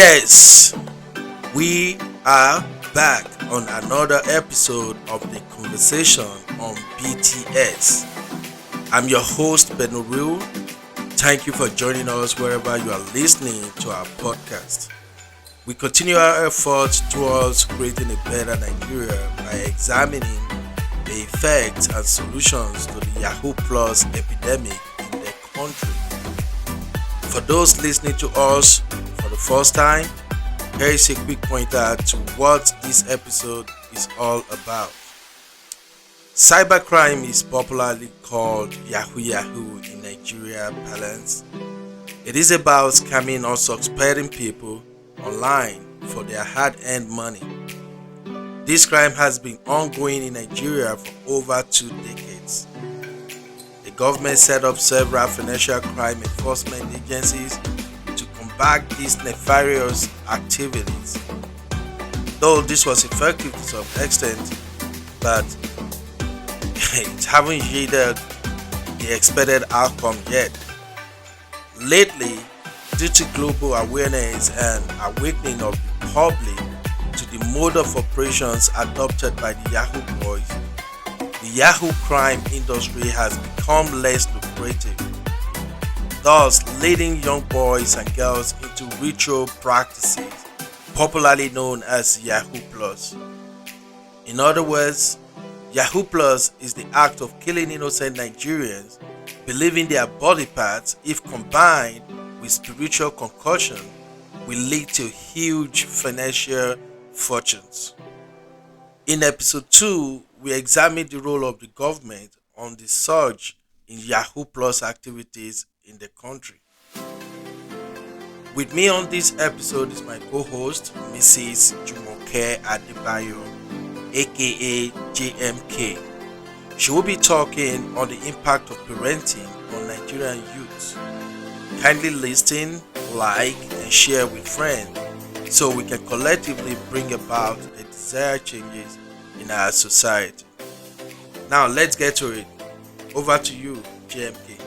Yes, we are back on another episode of the conversation on BTS. I'm your host, Benoreal. Thank you for joining us wherever you are listening to our podcast. We continue our efforts towards creating a better Nigeria by examining the effects and solutions to the Yahoo Plus epidemic in the country. For those listening to us for the first time, here is a quick pointer to what this episode is all about. Cybercrime is popularly called Yahoo in Nigeria parlance. It is about scamming or suspecting people online for their hard-earned money. This crime has been ongoing in Nigeria for over 2 decades. The government set up several financial crime enforcement agencies to combat these nefarious activities. Though this was effective to some extent, but it haven't yielded the expected outcome yet. Lately, due to global awareness and awakening of the public to the mode of operations adopted by the Yahoo boys, the Yahoo crime industry has become less lucrative, thus leading young boys and girls into ritual practices popularly known as Yahoo Plus. In other words, Yahoo Plus is the act of killing innocent Nigerians, believing their body parts, if combined with spiritual concoction, will lead to huge financial fortunes. In episode 2, we examined the role of the government on the surge in Yahoo Plus activities in the country. With me on this episode is my co-host, Mrs. JMK Adebayo, aka JMK. She will be talking on the impact of parenting on Nigerian youths. Kindly listen, like, and share with friends so we can collectively bring about the desired changes in our society. Now let's get to it. Over to you, JMK.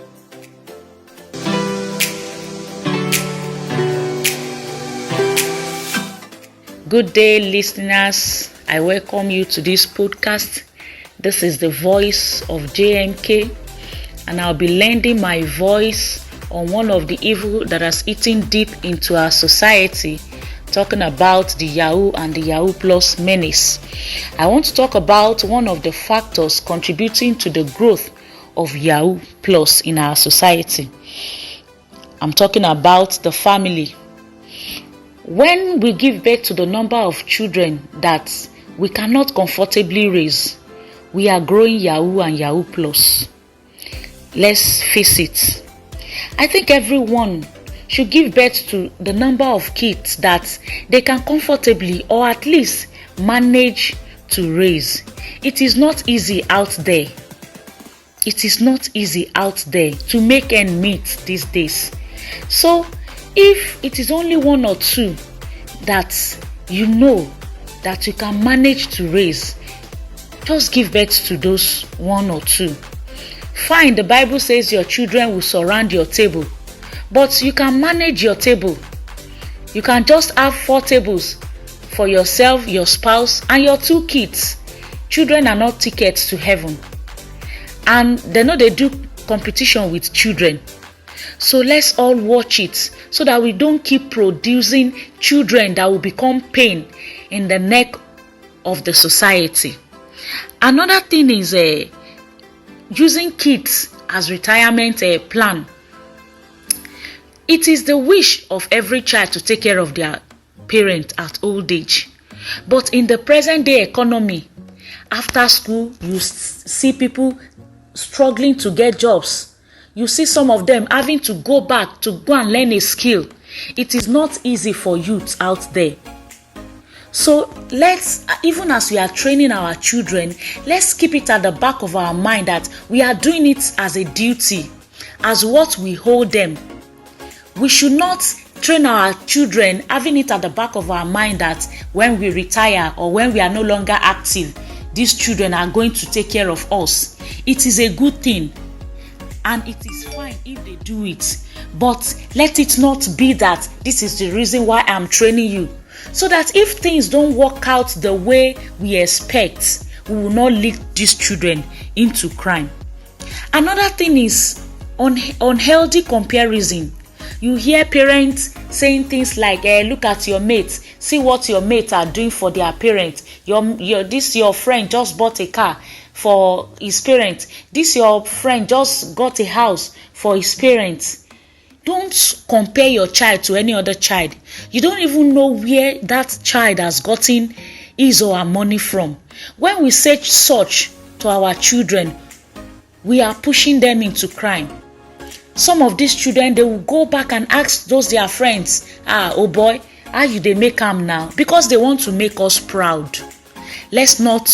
Good day, listeners. I welcome you to this podcast. This is the voice of JMK, and I'll be lending my voice on one of the evil that has eaten deep into our society, talking about the Yahoo and the Yahoo Plus menace. I want to talk about one of the factors contributing to the growth of Yahoo Plus in our society. I'm talking about the family. When we give birth to the number of children that we cannot comfortably raise, we are growing Yahoo and Yahoo Plus. Let's face it. I think everyone should give birth to the number of kids that they can comfortably or at least manage to raise. It is not easy out there. It is not easy out there to make ends meet these days. So, if it is only 1 or 2 that you know that you can manage to raise, just give birth to those 1 or 2. Fine, the Bible says your children will surround your table, but you can manage your table. You can just have 4 tables for yourself, your spouse, and your 2 kids. Children are not tickets to heaven, and they do competition with children. So let's all watch it so that we don't keep producing children that will become pain in the neck of the society. Another thing is using kids as retirement plan. It is the wish of every child to take care of their parent at old age. But in the present day economy, after school, you see people struggling to get jobs. You see some of them having to go back to go and learn a skill. It is not easy for youths out there. So let's, even as we are training our children, let's keep it at the back of our mind that we are doing it as a duty, as what we hold them. We should not train our children having it at the back of our mind that when we retire or when we are no longer active, these children are going to take care of us. It is a good thing. and it is fine if they do it, but let it not be that this is the reason why I'm training you, so that if things don't work out the way we expect, we will not lead these children into crime. Another thing is unhealthy comparison. You hear parents saying things like, look at your mates, see what your mates are doing for their parents. Your friend just bought a car for his parents. This your friend just got a house for his parents. Don't compare your child to any other child. You don't even know where that child has gotten his or her money from. When we say such to our children, we are pushing them into crime. Some of these children, they will go back and ask those their friends, oh boy, how you they make am now? Because they want to make us proud. Let's not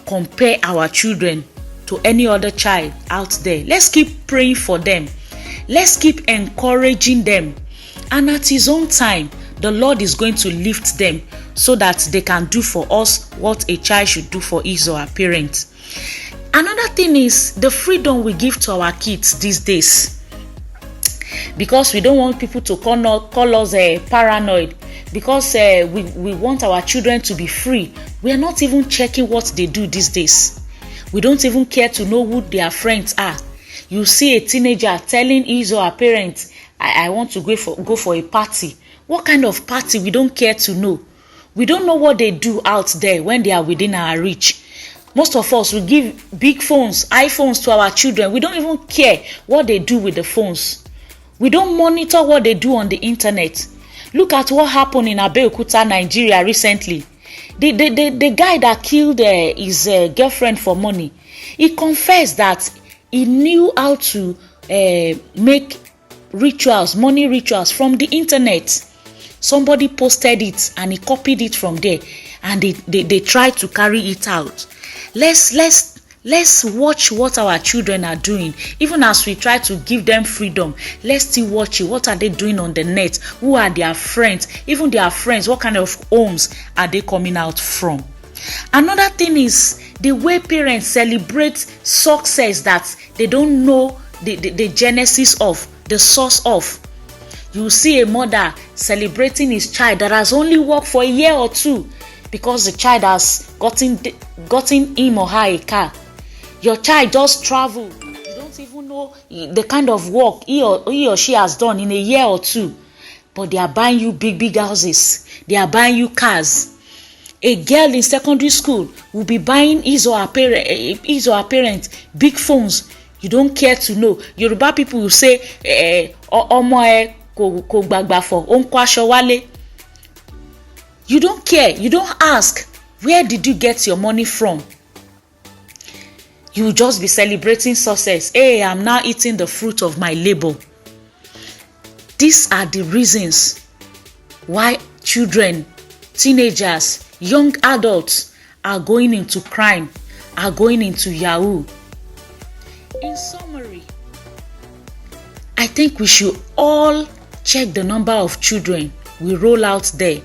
compare our children to any other child out there. Let's keep praying for them. Let's keep encouraging them. And at his own time, the Lord is going to lift them so that they can do for us what a child should do for his or her parents. Another thing is the freedom we give to our kids these days. Because we don't want people to call us paranoid, because we want our children to be free. We are not even checking what they do these days. We don't even care to know who their friends are. You see a teenager telling his or her parents, I want to go for a party. What kind of party? We don't care to know. We don't know what they do out there when they are within our reach. Most of us will give big phones, iPhones to our children. We don't even care what they do with the phones. We don't monitor what they do on the internet. Look at what happened in Abeokuta, Nigeria recently. The guy that killed his girlfriend for money, he confessed that he knew how to make rituals, money rituals from the internet. Somebody posted it and he copied it from there, and they tried to carry it out. Let's watch what our children are doing. Even as we try to give them freedom, let's still watch it. What are they doing on the net? Who are their friends? Even their friends, what kind of homes are they coming out from? Another thing is the way parents celebrate success that they don't know the genesis of, the source of. You see a mother celebrating his child that has only worked for a year or two because the child has gotten him or her a car. Your child just traveled. You don't even know the kind of work he or she has done in a year or two. But they are buying you big houses. They are buying you cars. A girl in secondary school will be buying his or her parents big phones. You don't care to know. Yoruba people will say, ọmọ kò gbàgbà fọ̀, ó ń kó aṣọ wálé. You don't care. You don't ask, where did you get your money from? You will just be celebrating success. Hey, I'm now eating the fruit of my labor. These are the reasons why children, teenagers, young adults are going into crime, are going into Yahoo. In summary, I think we should all check the number of children we roll out there.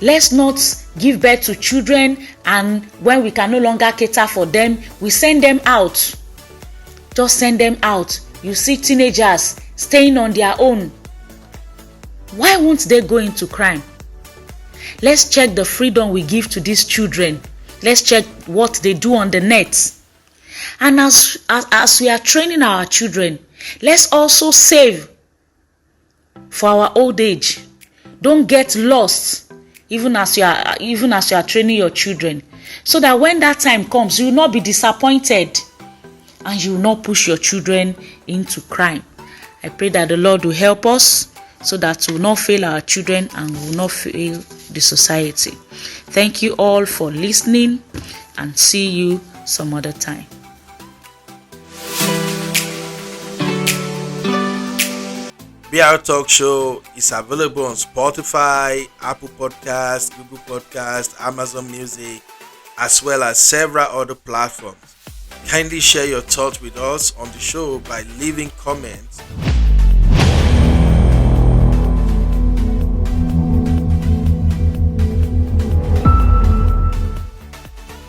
Let's not give birth to children, and when we can no longer cater for them, we send them out. Just send them out. You see teenagers staying on their own. Why won't they go into crime? Let's check the freedom we give to these children. Let's check what they do on the net. And as we are training our children, let's also save for our old age. Don't get lost. Even as you are training your children, so that when that time comes, you will not be disappointed and you will not push your children into crime. I pray that the Lord will help us so that we will not fail our children and we will not fail the society. Thank you all for listening, and see you some other time. BR Talk Show is available on Spotify, Apple Podcasts, Google Podcasts, Amazon Music, as well as several other platforms. Kindly share your thoughts with us on the show by leaving comments